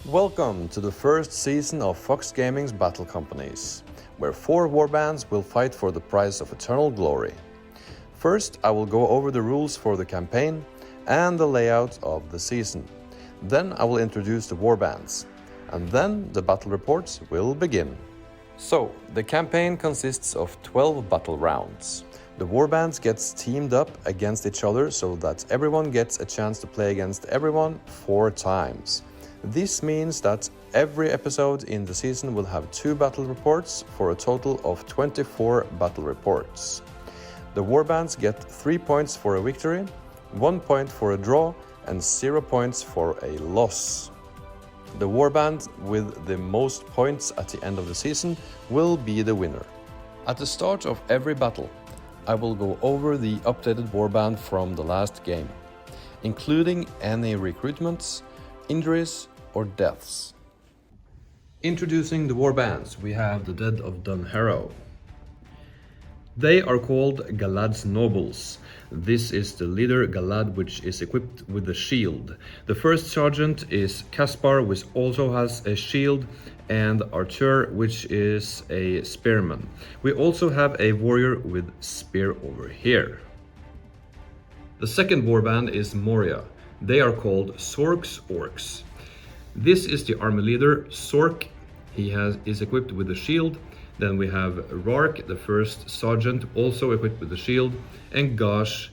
Welcome to the first season of Fox Gaming's Battle Companies, where 4 warbands will fight for the prize of eternal glory. First, I will go over the rules for the campaign and the layout of the season. Then I will introduce the warbands, and then the battle reports will begin. So, the campaign consists of 12 battle rounds. The warbands gets teamed up against each other so that everyone gets a chance to play against everyone 4 times. This means that every episode in the season will have 2 battle reports for a total of 24 battle reports. The warbands get 3 points for a victory, 1 point for a draw, and 0 points for a loss. The warband with the most points at the end of the season will be the winner. At the start of every battle, I will go over the updated warband from the last game, including any recruitments, injuries or deaths. Introducing the warbands, we have the Dead of Dunharrow. They are called Galad's Nobles. This is the leader Galad, which is equipped with a shield. The first sergeant is Caspar, which also has a shield, and Archer, which is a spearman. We also have a warrior with spear over here. The second warband is Moria. They are called Sork's Orcs. This is the army leader, Sork. He is equipped with a shield. Then we have Rark, the first sergeant, also equipped with a shield, and Gash,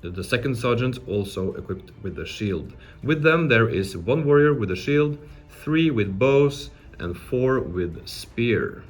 the second sergeant, also equipped with a shield. With them there is 1 warrior with a shield, 3 with bows, and 4 with spear.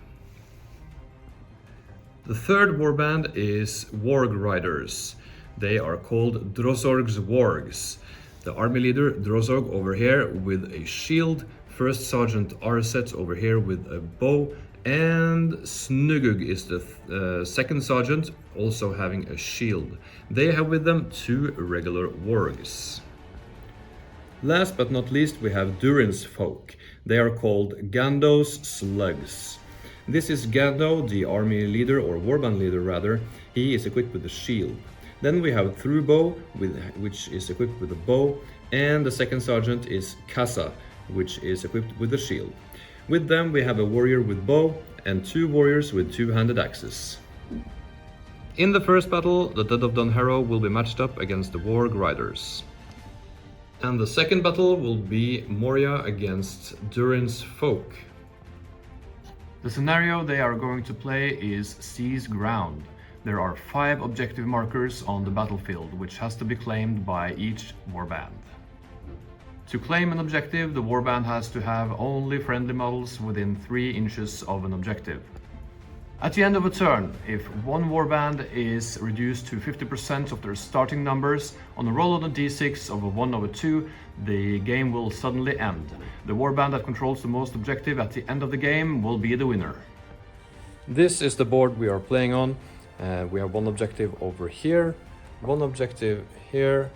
The third warband is Warg Riders. They are called Drosorg's Wargs. The army leader, Drozog, over here with a shield, first sergeant Arset over here with a bow, and Snugug is the second sergeant, also having a shield. They have with them 2 regular wargs. Last but not least, we have Durins folk. They are called Gando's Slugs. This is Gando, the army leader, or warband leader rather. He is equipped with a shield. Then we have Thrubo, which is equipped with a bow, and the second sergeant is Kassa, which is equipped with a shield. With them we have a warrior with bow and 2 warriors with 2-handed axes. In the first battle, the Dead of Dunharrow will be matched up against the Warg Riders. And the second battle will be Moria against Durins folk. The scenario they are going to play is Seize Ground. There are 5 objective markers on the battlefield, which has to be claimed by each warband. To claim an objective, the warband has to have only friendly models within 3 inches of an objective. At the end of a turn, if one warband is reduced to 50% of their starting numbers, on a roll of a d6 of a 1/2, the game will suddenly end. The warband that controls the most objective at the end of the game will be the winner. This is the board we are playing on. We have 1 objective over here, 1 objective here,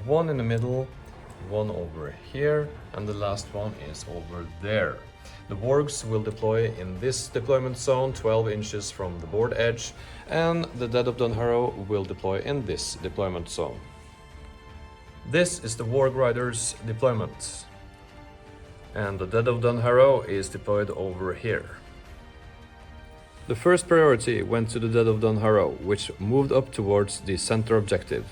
1 in the middle, 1 over here, and the last one is over there. The wargs will deploy in this deployment zone 12 inches from the board edge, and the Dead of Dunharrow will deploy in this deployment zone. This is the Warg Riders deployment, and the Dead of Dunharrow is deployed over here. The first priority went to the Dead of Dunharrow, which moved up towards the center objective.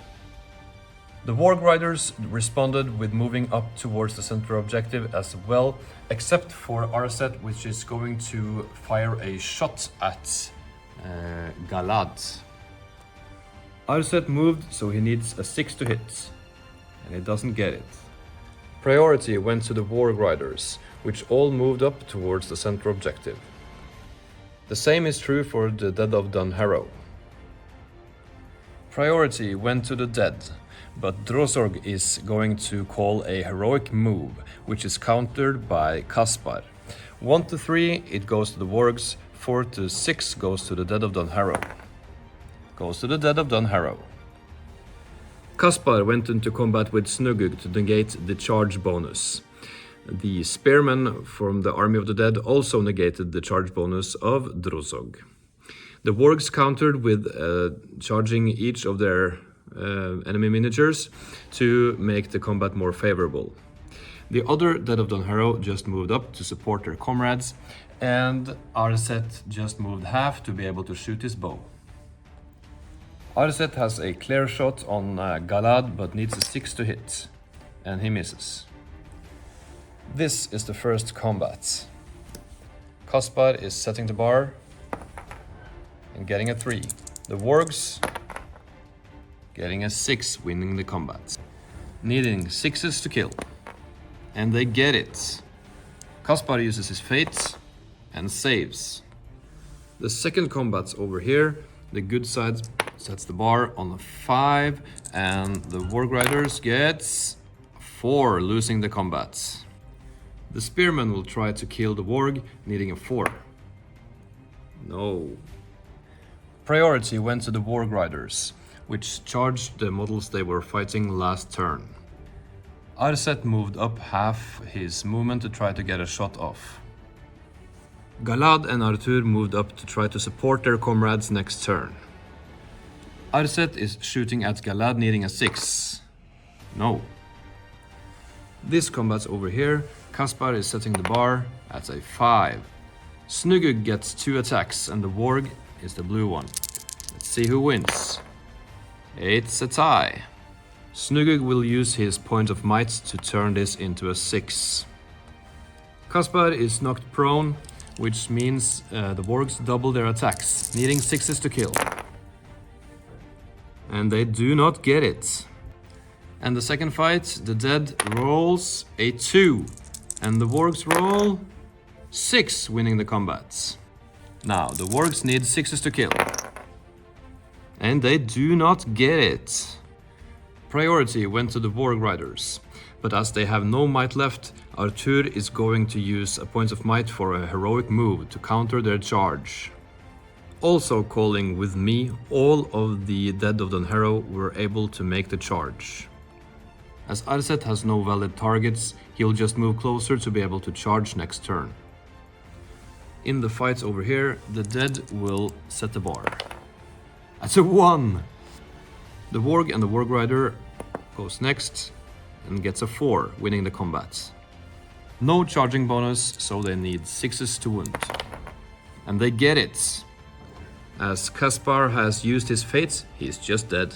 The Warg Riders responded with moving up towards the center objective as well, except for Arset, which is going to fire a shot at Galad. Arset moved, so he needs a 6 to hit, and he doesn't get it. Priority went to the Warg Riders, which all moved up towards the center objective. The same is true for the Dead of Dunharrow. Priority went to the dead, but Drozorg is going to call a heroic move, which is countered by Caspar. 1 to 3, it goes to the wargs. 4 to 6 goes to the Dead of Dunharrow. Goes to the Dead of Dunharrow. Caspar went into combat with Snugug to negate the charge bonus. The spearmen from the Army of the Dead also negated the charge bonus of Drozog. The wargs countered with charging each of their enemy miniatures to make the combat more favorable. The other Dead of Dunharrow just moved up to support their comrades, and Arset just moved half to be able to shoot his bow. Arset has a clear shot on Galad but needs a 6 to hit, and he misses. This is the first combat. Caspar is setting the bar and getting a 3. The Wargs getting a 6, winning the combat. Needing 6s to kill. And they get it. Caspar uses his fate and saves. The second combat's over here. The good side sets the bar on a 5, and the Warg Riders gets 4, losing the combat. The Spearman will try to kill the Warg, needing a 4. No. Priority went to the Warg Riders, which charged the models they were fighting last turn. Arset moved up half his movement to try to get a shot off. Galad and Artur moved up to try to support their comrades next turn. Arset is shooting at Galad, needing a 6. No. This combat's over here. Caspar is setting the bar at a 5. Snugug gets 2 attacks, and the Warg is the blue one. Let's see who wins. It's a tie. Snugug will use his point of might to turn this into a 6. Caspar is knocked prone, which means the Wargs double their attacks, needing 6s to kill. And they do not get it. And the second fight, the Dead rolls a 2, and the Wargs roll 6, winning the combat. Now, the Wargs need 6s to kill. And they do not get it. Priority went to the Warg Riders, but as they have no might left, Artur is going to use a point of might for a heroic move to counter their charge. Also calling with me, all of the Dead of Dunharrow were able to make the charge. As Arset has no valid targets, he'll just move closer to be able to charge next turn. In the fights over here, the Dead will set the bar. That's a 1! The Warg and the Warg Rider goes next and gets a 4, winning the combat. No charging bonus, so they need 6s to wound. And they get it! As Caspar has used his fate, he's just dead.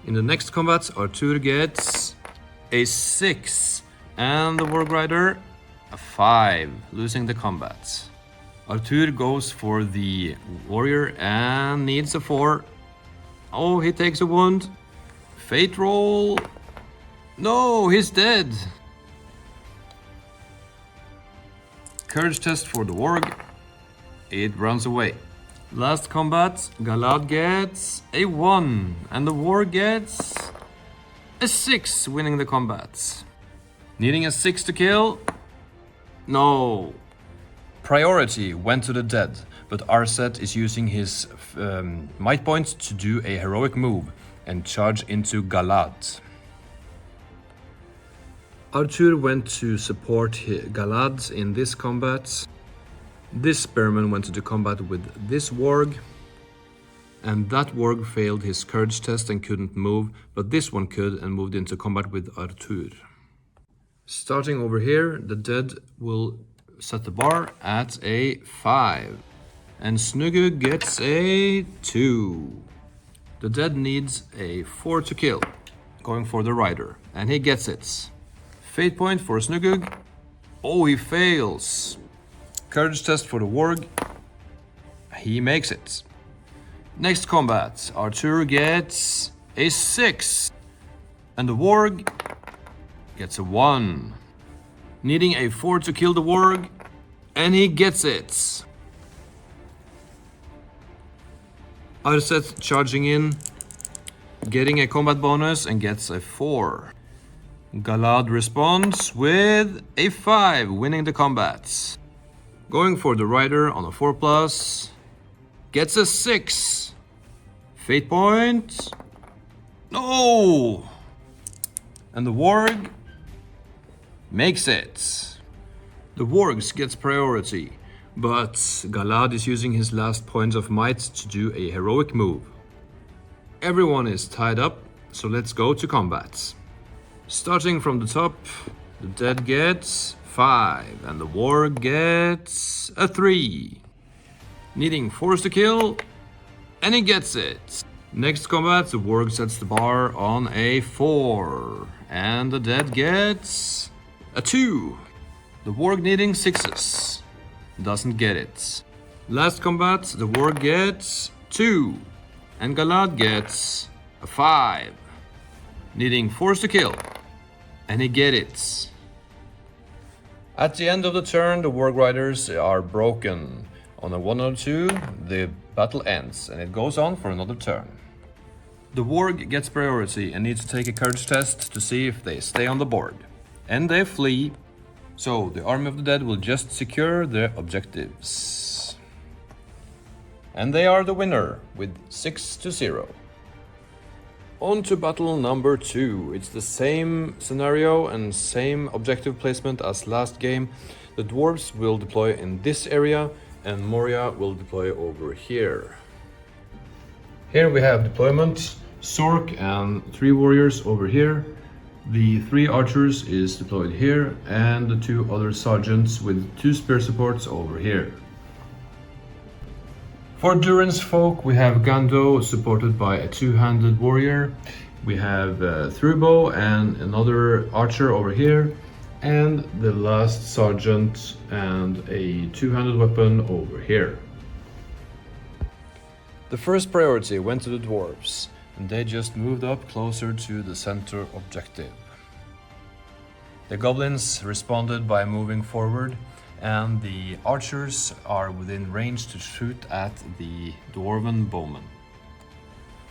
In the next combat, Artur gets a 6, and the Warg Rider a 5, losing the combat. Artur goes for the warrior and needs a 4. Oh, he takes a wound. Fate roll. No, he's dead. Courage test for the Warg. It runs away. Last combat, Galad gets a 1, and the Warg gets a 6, winning the combat. Needing a 6 to kill? No. Priority went to the Dead, but Arset is using his might point to do a heroic move and charge into Galad. Artur went to support Galad in this combat. This Spearman went into combat with this Warg, and that Warg failed his courage test and couldn't move, but this one could and moved into combat with Artur. Starting over here, the Dead will set the bar at a 5, and Snugug gets a 2. The Dead needs a 4 to kill, going for the Rider, and he gets it. Fate point for Snugug. Oh, he fails. Courage test for the Warg. He makes it. Next combat, Artur gets a 6, and the Warg gets a 1. Needing a 4 to kill the Warg, and he gets it. Arset charging in, getting a combat bonus and gets a 4. Galad responds with a 5, winning the combat. Going for the Rider on a 4+, gets a 6. Fate point. No! And the Warg makes it. The Wargs gets priority, but Galad is using his last points of might to do a heroic move. Everyone is tied up, so let's go to combat. Starting from the top, the dead gets 5 and the warg gets a 3. Needing force to kill, and he gets it. Next combat, the warg sets the bar on a 4 and the dead gets a 2. The warg needing 6s, doesn't get it. Last combat, the warg gets 2 and Galad gets a 5. Needing force to kill, and he get it. At the end of the turn, the warg riders are broken. On a 1 or 2, the battle ends and it goes on for another turn. The warg gets priority and needs to take a courage test to see if they stay on the board. And they flee, so the army of the dead will just secure their objectives. And they are the winner with 6-0. On to battle number 2. It's the same scenario and same objective placement as last game. The dwarves will deploy in this area and Moria will deploy over here. Here we have deployment, Sork and 3 warriors over here. The 3 archers is deployed here and the 2 other sergeants with 2 spear supports over here. For Durins folk, we have Gando supported by a 2-handed warrior. We have Thrubo and another archer over here, and the last sergeant and a 2-handed weapon over here. The first priority went to the dwarves, and they just moved up closer to the center objective. The goblins responded by moving forward, and the archers are within range to shoot at the dwarven bowmen.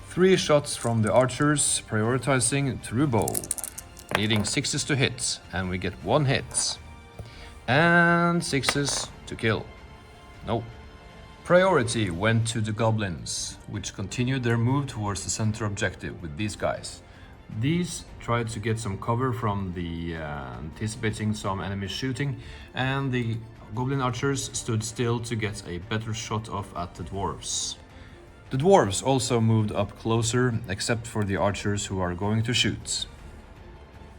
3 shots from the archers, prioritizing Trubo, needing 6s to hit, and we get 1 hit. And 6s to kill. No. Priority went to the goblins, which continued their move towards the center objective with these guys. These tried to get some cover from the anticipating some enemy shooting, and the goblin archers stood still to get a better shot off at the dwarves. The dwarves also moved up closer, except for the archers who are going to shoot.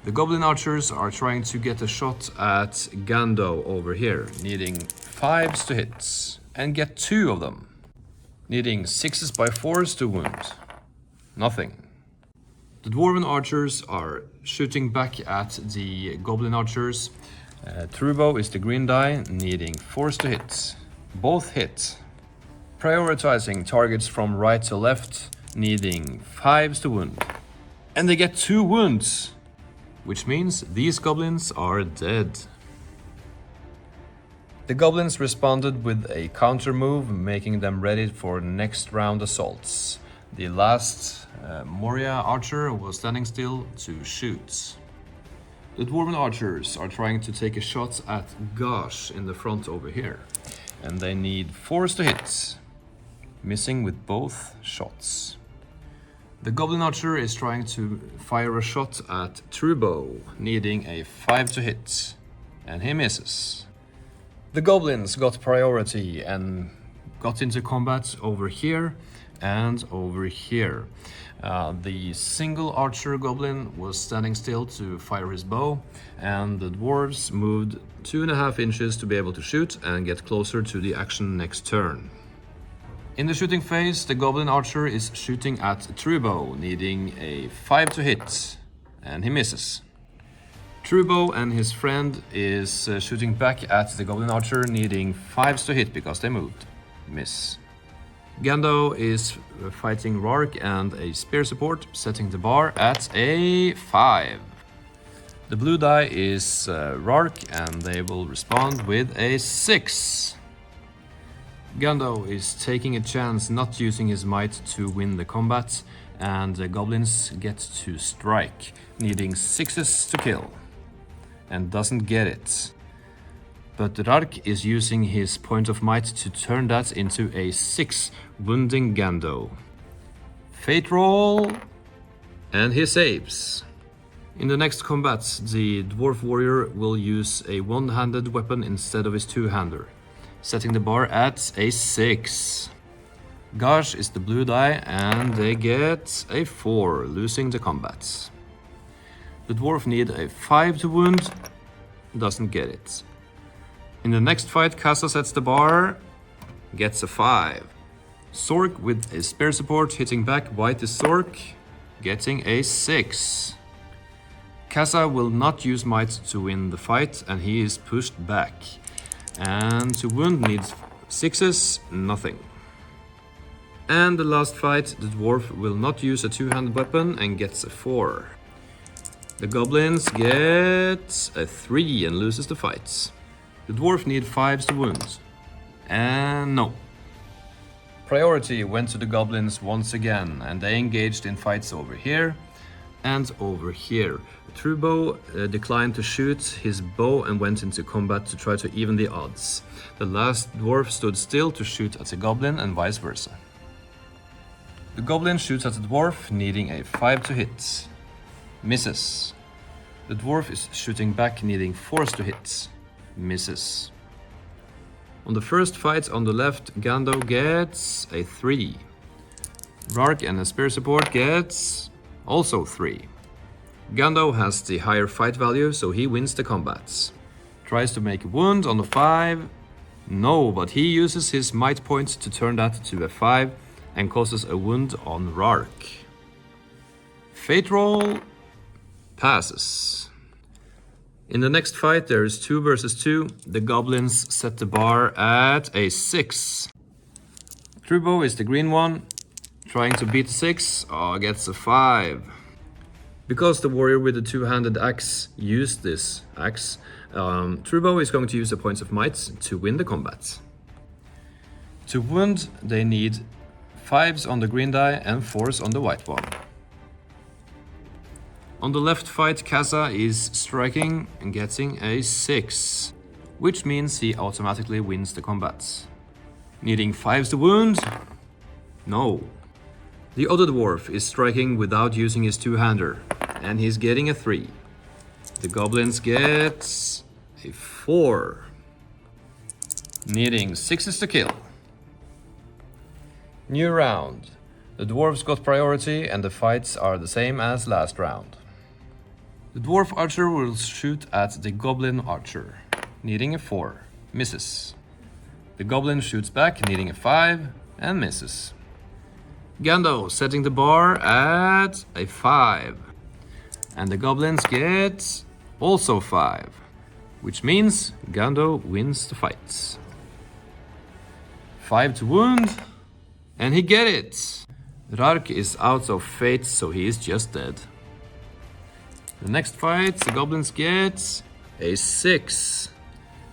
The goblin archers are trying to get a shot at Gando over here, needing 5s to hit, and get 2 of them. Needing 6s by 4s to wound. Nothing. The dwarven archers are shooting back at the goblin archers. Trubo is the green die, needing 4s to hit. Both hit. Prioritizing targets from right to left, needing 5s to wound. And they get 2 wounds, which means these goblins are dead. The goblins responded with a counter move, making them ready for next round assaults. The last Moria archer was standing still to shoot. The dwarven archers are trying to take a shot at Gosh in the front over here, and they need 4s to hit, missing with both shots. The goblin archer is trying to fire a shot at Trubo, needing a 5 to hit, and he misses. The goblins got priority and got into combat over here and over here. The single archer goblin was standing still to fire his bow, and the dwarves moved 2.5 inches to be able to shoot and get closer to the action next turn. In the shooting phase, the goblin archer is shooting at Trubo, needing a 5 to hit, and he misses. Trubo and his friend is shooting back at the goblin archer, needing 5s to hit because they moved. Miss. Gando is fighting Rark and a spear support, setting the bar at a 5. The blue die is Rark, and they will respond with a 6. Gando is taking a chance not using his might to win the combat, and the goblins get to strike, needing 6s to kill, and doesn't get it. But Rark is using his point of might to turn that into a 6, wounding Gando. Fate roll, and he saves. In the next combat, the dwarf warrior will use a 1-handed weapon instead of his 2-hander, setting the bar at a 6. Gosh is the blue die, and they get a 4, losing the combat. The dwarf need a 5 to wound, doesn't get it. In the next fight, Kassa sets the bar, gets a 5. Sork with a spear support hitting back, white is Sork, getting a 6. Kassa will not use might to win the fight and he is pushed back. And to wound needs 6s, nothing. And the last fight, the dwarf will not use a two-handed weapon and gets a 4. The goblins get a 3 and loses the fight. The dwarf need 5s to wound. And no. Priority went to the goblins once again, and they engaged in fights over here and over here. Trubo declined to shoot his bow and went into combat to try to even the odds. The last dwarf stood still to shoot at the goblin and vice versa. The goblin shoots at the dwarf, needing a 5 to hit. Misses. The dwarf is shooting back, needing 4s to hit. Misses. On the first fight on the left, Gando gets a 3. Rark and a spear support gets also 3. Gando has the higher fight value, so he wins the combats. Tries to make a wound on the 5. No, but he uses his might point to turn that to a 5 and causes a wound on Rark. Fate roll passes. In the next fight, there is 2 versus 2. The goblins set the bar at a 6. Trubo is the green one, trying to beat the 6, gets a 5. Because the warrior with the two-handed axe used this axe, Trubo is going to use the points of might to win the combat. To wound, they need 5s on the green die and 4s on the white one. On the left fight, Kassa is striking and getting a 6, which means he automatically wins the combat. Needing 5s to wound? No. The other dwarf is striking without using his two-hander, and he's getting a 3. The goblins get a 4, needing 6s to kill. New round. The dwarves got priority and the fights are the same as last round. The dwarf archer will shoot at the goblin archer, needing a 4, misses. The goblin shoots back, needing a 5, and misses. Gando setting the bar at a 5. And the goblins get also 5, which means Gando wins the fight. 5 to wound, and he get it. Rark is out of fate, so he is just dead. The next fight, the goblins get a 6.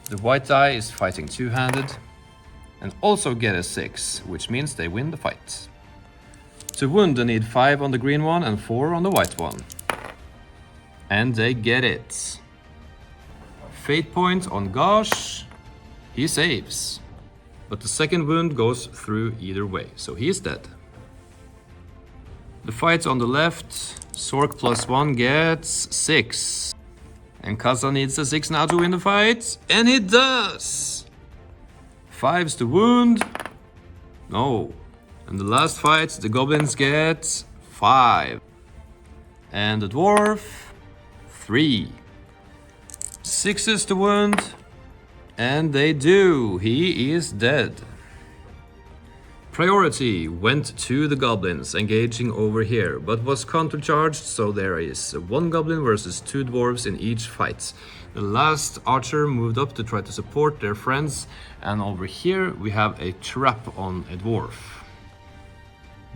The white die is fighting two-handed and also get a 6, which means they win the fight. To wound, they need 5 on the green one and 4 on the white one. And they get it. Fate point on Gosh. He saves. But the second wound goes through either way, so he is dead. The fight on the left, Sork +1 gets 6. And Kassa needs a 6 now to win the fight, and he does! 5s to wound. No. And the last fight, the goblins get 5. And the dwarf, 3. 6s to wound. And they do. He is dead. Priority went to the goblins, engaging over here, but was countercharged, so there is 1 goblin versus 2 dwarves in each fight. The last archer moved up to try to support their friends, and over here we have a trap on a dwarf.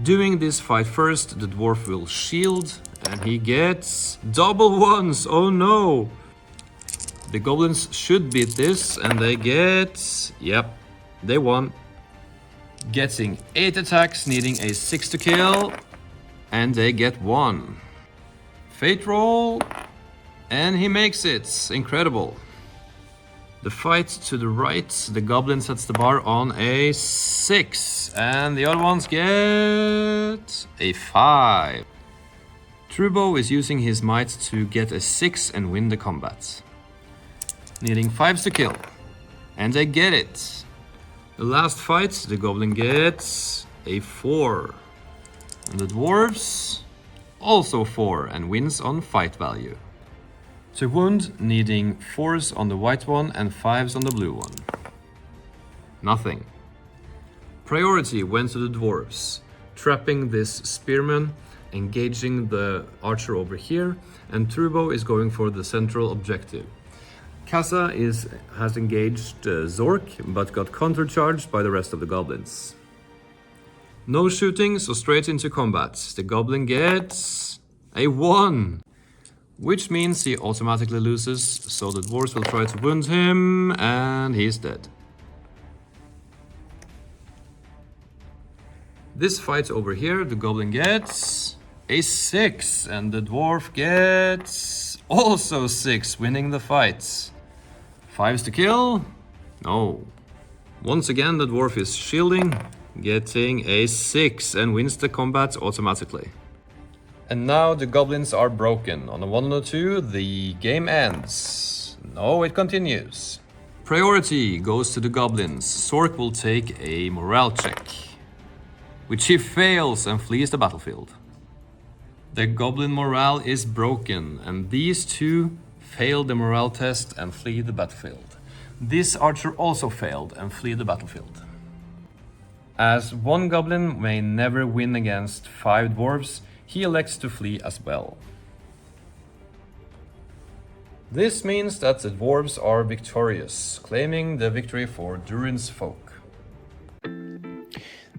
Doing this fight first, the dwarf will shield, and he gets double 1s, oh no! The goblins should beat this, and they get... yep, they won. Getting 8 attacks, needing a 6 to kill, and they get 1. Fate roll, and he makes it. Incredible. The fight to the right, the goblin sets the bar on a 6, and the other ones get a 5. Trubo is using his might to get a 6 and win the combat. Needing 5s to kill, and they get it. The last fight, the goblin gets a 4. And the dwarves also 4 and wins on fight value. To wound, needing 4s on the white one and 5s on the blue one. Nothing. Priority went to the dwarves, trapping this spearman, engaging the archer over here, and Turbo is going for the central objective. Kassa has engaged Zork, but got countercharged by the rest of the goblins. No shooting, so straight into combat. The goblin gets a 1, which means he automatically loses, so the dwarves will try to wound him, and he's dead. This fight over here, the goblin gets a 6, and the dwarf gets also 6, winning the fight. 5s to kill? No. Once again, the dwarf is shielding, getting a 6, and wins the combat automatically. And now the goblins are broken. On a 1 or 2, the game ends. No, it continues. Priority goes to the goblins. Sork will take a morale check, which he fails and flees the battlefield. The goblin morale is broken, and these two failed the morale test and flee the battlefield. This archer also failed and flee the battlefield. As one goblin may never win against 5 dwarves, he elects to flee as well. This means that the dwarves are victorious, claiming the victory for Durins folk.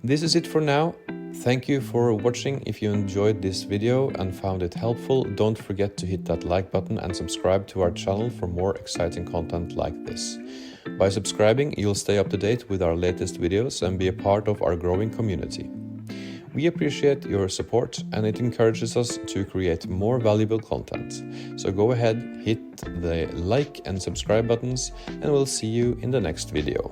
This is it for now. Thank you for watching. If you enjoyed this video and found it helpful, don't forget to hit that like button and subscribe to our channel for more exciting content like this. By subscribing, you'll stay up to date with our latest videos and be a part of our growing community. We appreciate your support, and it encourages us to create more valuable content. So go ahead, hit the like and subscribe buttons, and we'll see you in the next video.